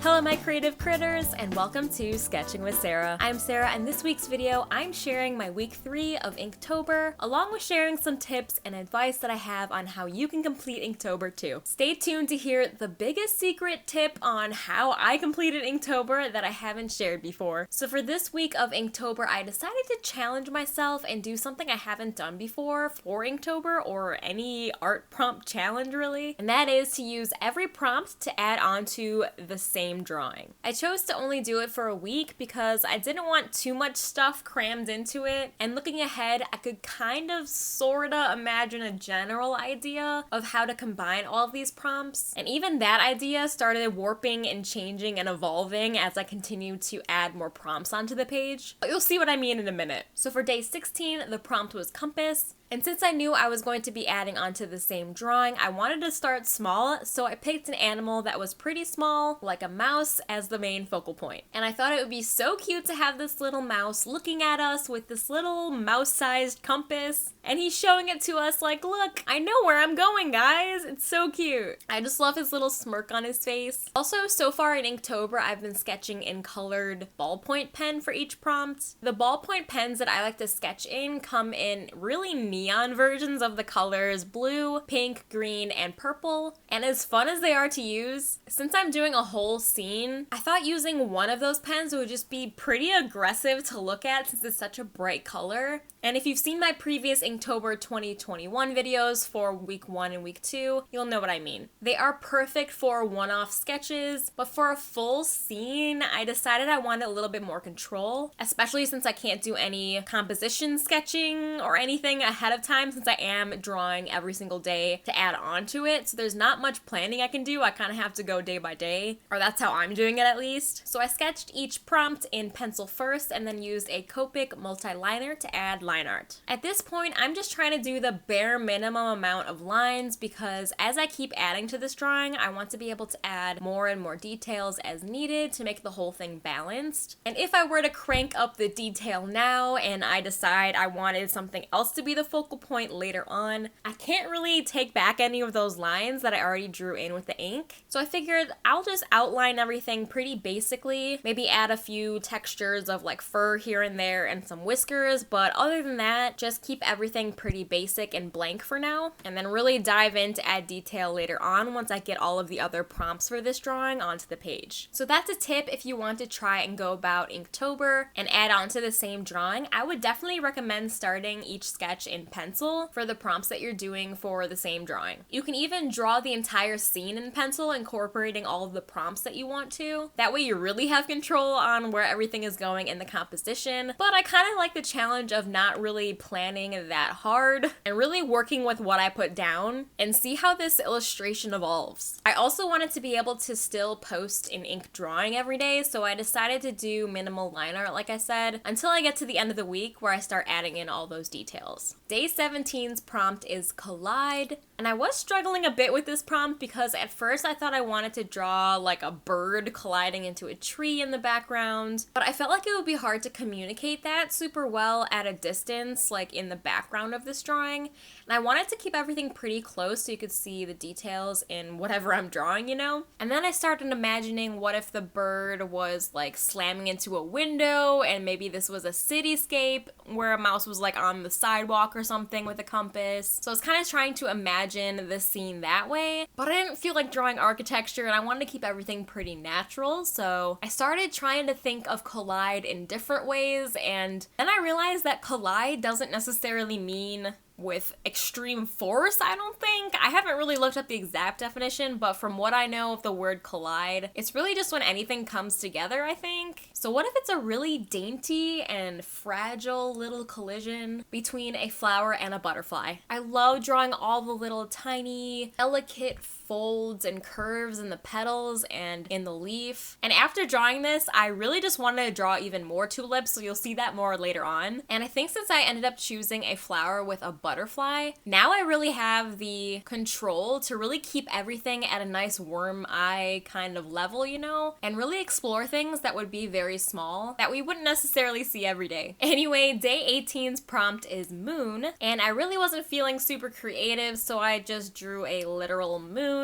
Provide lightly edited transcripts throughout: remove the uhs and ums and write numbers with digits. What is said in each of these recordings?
Hello my creative critters, and welcome to Sketching with Sarah. I'm Sarah, and this week's video I'm sharing my week 3 of Inktober, along with sharing some tips and advice that I have on how you can complete Inktober too. Stay tuned to hear the biggest secret tip on how I completed Inktober that I haven't shared before. So for this week of Inktober, I decided to challenge myself and do something I haven't done before for Inktober or any art prompt challenge really, and that is to use every prompt to add on to the same drawing. I chose to only do it for a week because I didn't want too much stuff crammed into it, and looking ahead, I could kind of sorta imagine a general idea of how to combine all of these prompts, and even that idea started warping and changing and evolving as I continued to add more prompts onto the page. But you'll see what I mean in a minute. So for day 16, the prompt was compass. And since I knew I was going to be adding onto the same drawing, I wanted to start small, so I picked an animal that was pretty small, like a mouse, as the main focal point. And I thought it would be so cute to have this little mouse looking at us with this little mouse-sized compass, and he's showing it to us like, look, I know where I'm going, guys! It's so cute! I just love his little smirk on his face. Also, so far in Inktober, I've been sketching in colored ballpoint pen for each prompt. The ballpoint pens that I like to sketch in come in really neon versions of the colors blue, pink, green, and purple. And as fun as they are to use, since I'm doing a whole scene, I thought using one of those pens would just be pretty aggressive to look at since it's such a bright color. And if you've seen my previous Inktober 2021 videos for week 1 and week 2, you'll know what I mean. They are perfect for one-off sketches, but for a full scene, I decided I wanted a little bit more control, especially since I can't do any composition sketching or anything ahead of time since I am drawing every single day to add on to it. So there's not much planning I can do. I kind of have to go day by day, or that's how I'm doing it at least. So I sketched each prompt in pencil first and then used a Copic multi-liner to add line art. At this point, I'm just trying to do the bare minimum amount of lines because as I keep adding to this drawing, I want to be able to add more and more details as needed to make the whole thing balanced. And if I were to crank up the detail now and I decide I wanted something else to be the focal point later on, I can't really take back any of those lines that I already drew in with the ink. So I figured I'll just outline everything pretty basically, maybe add a few textures of like fur here and there and some whiskers, but other than that, just keep everything pretty basic and blank for now, and then really dive in to add detail later on once I get all of the other prompts for this drawing onto the page. So that's a tip if you want to try and go about Inktober and add onto the same drawing. I would definitely recommend starting each sketch in pencil for the prompts that you're doing for the same drawing. You can even draw the entire scene in pencil, incorporating all of the prompts that you want to. That way you really have control on where everything is going in the composition, but I kind of like the challenge of not really planning that hard and really working with what I put down and see how this illustration evolves. I also wanted to be able to still post an ink drawing every day, so I decided to do minimal line art like I said until I get to the end of the week where I start adding in all those details. Day 17's prompt is collide, and I was struggling a bit with this prompt because at first I thought I wanted to draw like a bird colliding into a tree in the background, but I felt like it would be hard to communicate that super well at a distance, like in the background of this drawing, and I wanted to keep everything pretty close so you could see the details in whatever I'm drawing, you know? And then I started imagining what if the bird was like slamming into a window and maybe this was a cityscape where a mouse was like on the sidewalk or something with a compass. So I was kind of trying to imagine the scene that way, but I didn't feel like drawing architecture and I wanted to keep everything pretty natural, so I started trying to think of collide in different ways, and then I realized that collide doesn't necessarily mean with extreme force, I don't think. I haven't really looked up the exact definition, but from what I know of the word collide, it's really just when anything comes together, I think. So what if it's a really dainty and fragile little collision between a flower and a butterfly? I love drawing all the little tiny, delicate folds and curves in the petals and in the leaf. And after drawing this, I really just wanted to draw even more tulips, so you'll see that more later on. And I think since I ended up choosing a flower with a butterfly, now I really have the control to really keep everything at a nice worm eye kind of level, you know, and really explore things that would be very small that we wouldn't necessarily see every day. Anyway, day 18's prompt is moon, and I really wasn't feeling super creative, so I just drew a literal moon.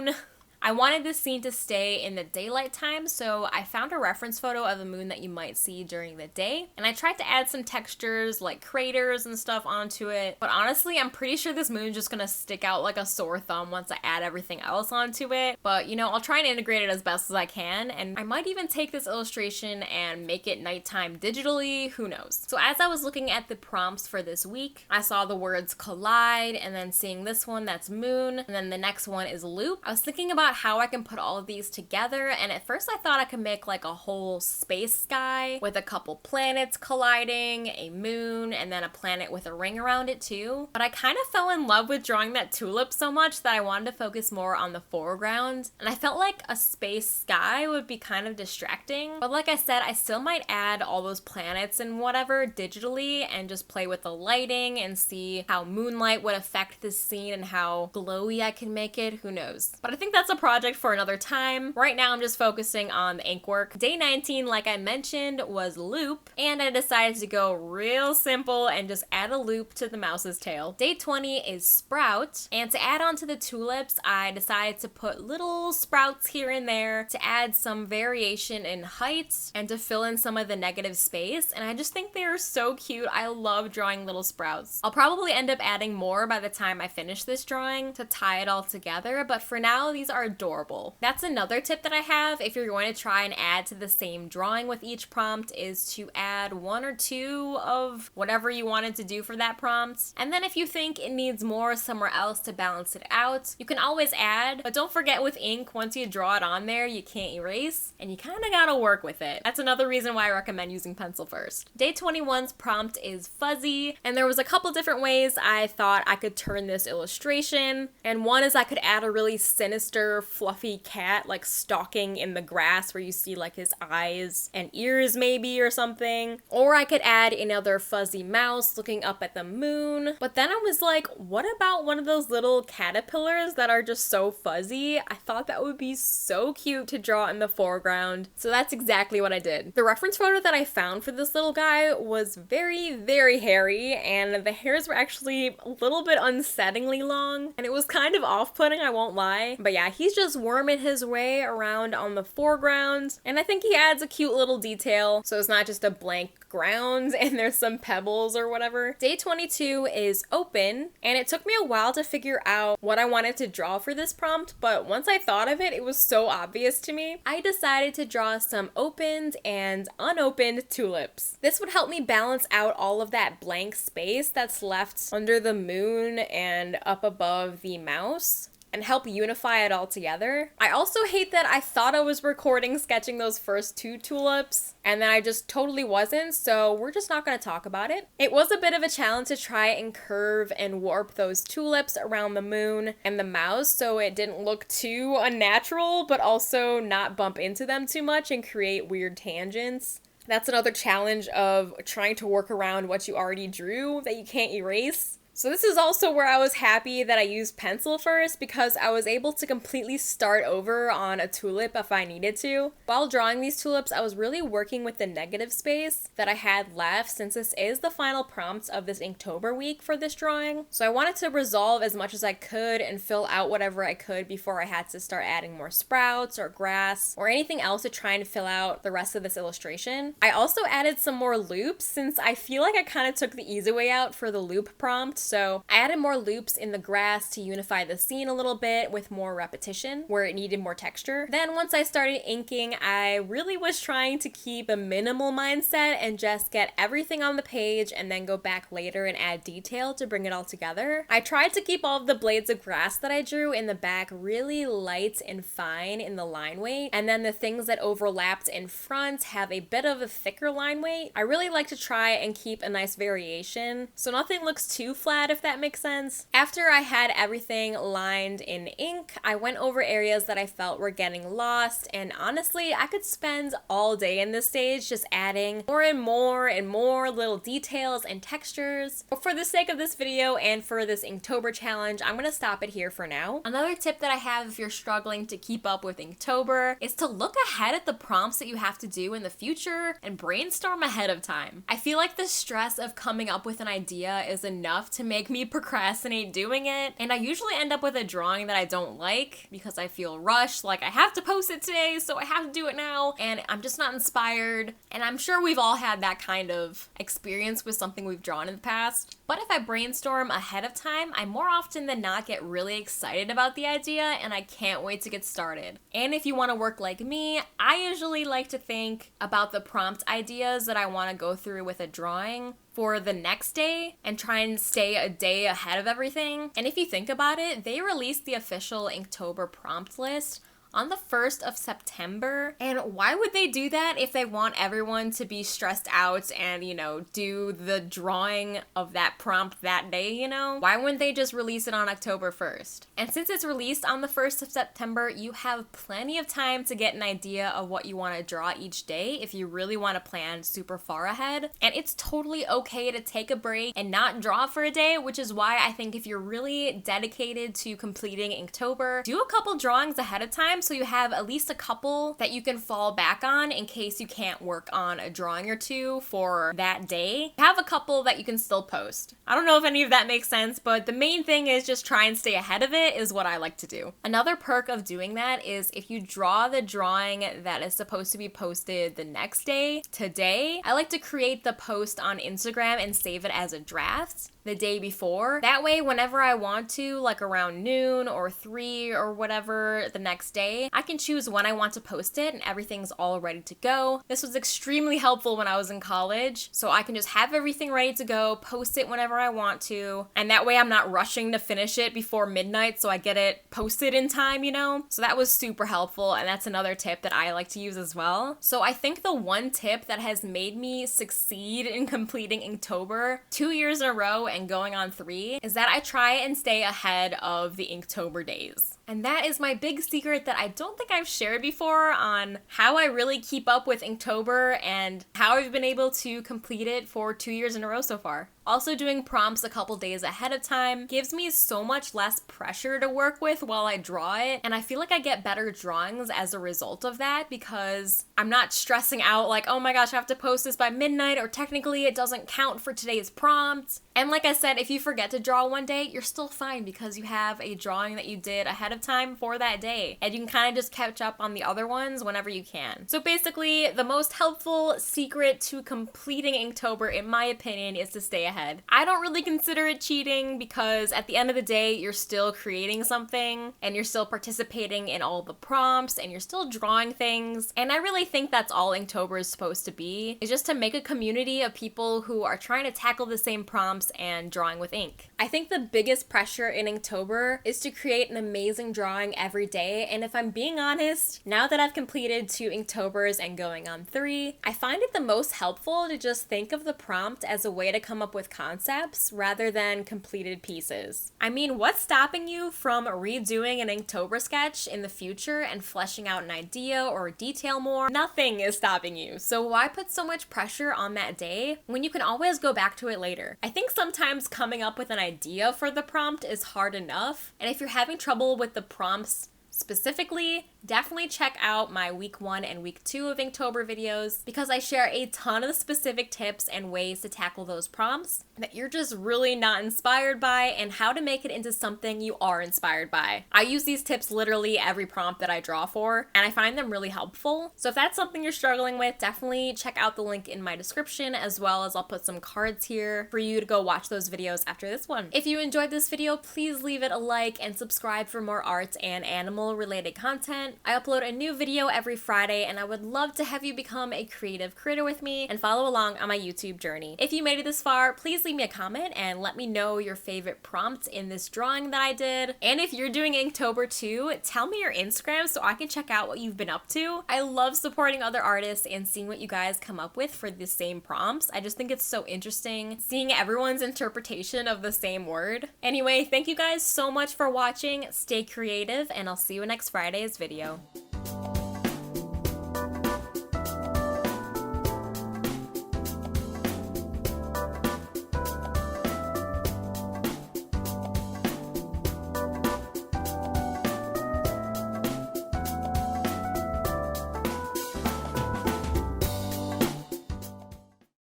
I wanted this scene to stay in the daylight time, so I found a reference photo of the moon that you might see during the day, and I tried to add some textures like craters and stuff onto it, but honestly, I'm pretty sure this moon's just gonna stick out like a sore thumb once I add everything else onto it, but you know, I'll try and integrate it as best as I can, and I might even take this illustration and make it nighttime digitally, who knows. So as I was looking at the prompts for this week, I saw the words collide, and then seeing this one that's moon, and then the next one is loop. I was thinking about how I can put all of these together, and at first I thought I could make like a whole space sky with a couple planets colliding, a moon, and then a planet with a ring around it too. But I kind of fell in love with drawing that tulip so much that I wanted to focus more on the foreground, and I felt like a space sky would be kind of distracting. But like I said, I still might add all those planets and whatever digitally and just play with the lighting and see how moonlight would affect this scene and how glowy I can make it, who knows. But I think that's a project for another time. Right now I'm just focusing on the ink work. Day 19, like I mentioned, was loop, and I decided to go real simple and just add a loop to the mouse's tail. Day 20 is sprout, and to add on to the tulips, I decided to put little sprouts here and there to add some variation in height and to fill in some of the negative space, and I just think they are so cute. I love drawing little sprouts. I'll probably end up adding more by the time I finish this drawing to tie it all together, but for now, these are adorable. That's another tip that I have if you're going to try and add to the same drawing with each prompt, is to add 1 or 2 of whatever you wanted to do for that prompt. And then if you think it needs more somewhere else to balance it out, you can always add, but don't forget with ink, once you draw it on there, you can't erase, and you kind of gotta work with it. That's another reason why I recommend using pencil first. Day 21's prompt is fuzzy, and there was a couple different ways I thought I could turn this illustration, and one is I could add a really sinister, fluffy cat like stalking in the grass where you see like his eyes and ears maybe or something, or I could add another fuzzy mouse looking up at the moon. But then I was like, what about one of those little caterpillars that are just so fuzzy? I thought that would be so cute to draw in the foreground, so that's exactly what I did. The reference photo that I found for this little guy was very, very hairy, and the hairs were actually a little bit unsettlingly long, and it was kind of off-putting, I won't lie. But yeah, he's just worming his way around on the foreground, and I think he adds a cute little detail, so it's not just a blank ground and there's some pebbles or whatever. Day 22 is open, and it took me a while to figure out what I wanted to draw for this prompt, but once I thought of it, it was so obvious to me. I decided to draw some opened and unopened tulips. This would help me balance out all of that blank space that's left under the moon and up above the mouse, and help unify it all together. I also hate that I thought I was recording sketching those first 2 tulips, and then I just totally wasn't, so we're just not gonna talk about it. It was a bit of a challenge to try and curve and warp those tulips around the moon and the mouse so it didn't look too unnatural, but also not bump into them too much and create weird tangents. That's another challenge of trying to work around what you already drew that you can't erase. So this is also where I was happy that I used pencil first, because I was able to completely start over on a tulip if I needed to. While drawing these tulips, I was really working with the negative space that I had left, since this is the final prompt of this Inktober week for this drawing. So I wanted to resolve as much as I could and fill out whatever I could before I had to start adding more sprouts or grass or anything else to try and fill out the rest of this illustration. I also added some more loops, since I feel like I kind of took the easy way out for the loop prompt. So I added more loops in the grass to unify the scene a little bit with more repetition where it needed more texture. Then once I started inking, I really was trying to keep a minimal mindset and just get everything on the page and then go back later and add detail to bring it all together. I tried to keep all of the blades of grass that I drew in the back really light and fine in the line weight, and then the things that overlapped in front have a bit of a thicker line weight. I really like to try and keep a nice variation so nothing looks too flat, if that makes sense. After I had everything lined in ink, I went over areas that I felt were getting lost, and honestly, I could spend all day in this stage just adding more and more and more little details and textures. But for the sake of this video and for this Inktober challenge, I'm gonna stop it here for now. Another tip that I have if you're struggling to keep up with Inktober is to look ahead at the prompts that you have to do in the future and brainstorm ahead of time. I feel like the stress of coming up with an idea is enough to to make me procrastinate doing it. And I usually end up with a drawing that I don't like because I feel rushed, like I have to post it today, so I have to do it now, and I'm just not inspired. And I'm sure we've all had that kind of experience with something we've drawn in the past. But if I brainstorm ahead of time, I more often than not get really excited about the idea and I can't wait to get started. And if you want to work like me, I usually like to think about the prompt ideas that I want to go through with a drawing for the next day and try and stay a day ahead of everything. And if you think about it, they released the official Inktober prompt list on the 1st of September. And why would they do that if they want everyone to be stressed out and, do the drawing of that prompt that day, Why wouldn't they just release it on October 1st? And since it's released on the 1st of September, you have plenty of time to get an idea of what you want to draw each day if you really want to plan super far ahead. And it's totally okay to take a break and not draw for a day, which is why I think if you're really dedicated to completing Inktober, do a couple drawings ahead of time so you have at least a couple that you can fall back on in case you can't work on a drawing or two for that day. Have a couple that you can still post. I don't know if any of that makes sense, but the main thing is just try and stay ahead of it is what I like to do. Another perk of doing that is if you draw the drawing that is supposed to be posted the next day, today, I like to create the post on Instagram and save it as a draft the day before. That way, whenever I want to, like around noon or 3 or whatever the next day, I can choose when I want to post it and everything's all ready to go. This was extremely helpful when I was in college, so I can just have everything ready to go, post it whenever I want to, and that way I'm not rushing to finish it before midnight so I get it posted in time, So that was super helpful, and that's another tip that I like to use as well. So I think the one tip that has made me succeed in completing Inktober 2 years in a row and going on 3 is that I try and stay ahead of the Inktober days. And that is my big secret that I don't think I've shared before on how I really keep up with Inktober and how I've been able to complete it for 2 years in a row so far. Also, doing prompts a couple days ahead of time gives me so much less pressure to work with while I draw it, and I feel like I get better drawings as a result of that because I'm not stressing out like, oh my gosh, I have to post this by midnight, or technically it doesn't count for today's prompt. And like I said, if you forget to draw one day, you're still fine because you have a drawing that you did ahead of time for that day, and you can kind of just catch up on the other ones whenever you can. So basically, the most helpful secret to completing Inktober, in my opinion, is to stay ahead. I don't really consider it cheating because at the end of the day, you're still creating something and you're still participating in all the prompts and you're still drawing things. And I really think that's all Inktober is supposed to be, is just to make a community of people who are trying to tackle the same prompts and drawing with ink. I think the biggest pressure in Inktober is to create an amazing drawing every day. And if I'm being honest, now that I've completed 2 Inktobers and going on 3, I find it the most helpful to just think of the prompt as a way to come up with concepts rather than completed pieces. I mean, what's stopping you from redoing an Inktober sketch in the future and fleshing out an idea or a detail more? Nothing is stopping you. So why put so much pressure on that day when you can always go back to it later? I think sometimes coming up with an idea for the prompt is hard enough, and if you're having trouble with the prompts specifically, definitely check out my week 1 and week 2 of Inktober videos because I share a ton of specific tips and ways to tackle those prompts that you're just really not inspired by and how to make it into something you are inspired by. I use these tips literally every prompt that I draw for, and I find them really helpful. So if that's something you're struggling with, definitely check out the link in my description, as well as I'll put some cards here for you to go watch those videos after this one. If you enjoyed this video, please leave it a like and subscribe for more art and animal related content. I upload a new video every Friday, and I would love to have you become a creative creator with me and follow along on my YouTube journey. If you made it this far, please leave me a comment and let me know your favorite prompt in this drawing that I did. And if you're doing Inktober too, tell me your Instagram so I can check out what you've been up to. I love supporting other artists and seeing what you guys come up with for the same prompts. I just think it's so interesting seeing everyone's interpretation of the same word. Anyway, thank you guys so much for watching. Stay creative, and I'll see you in next Friday's video.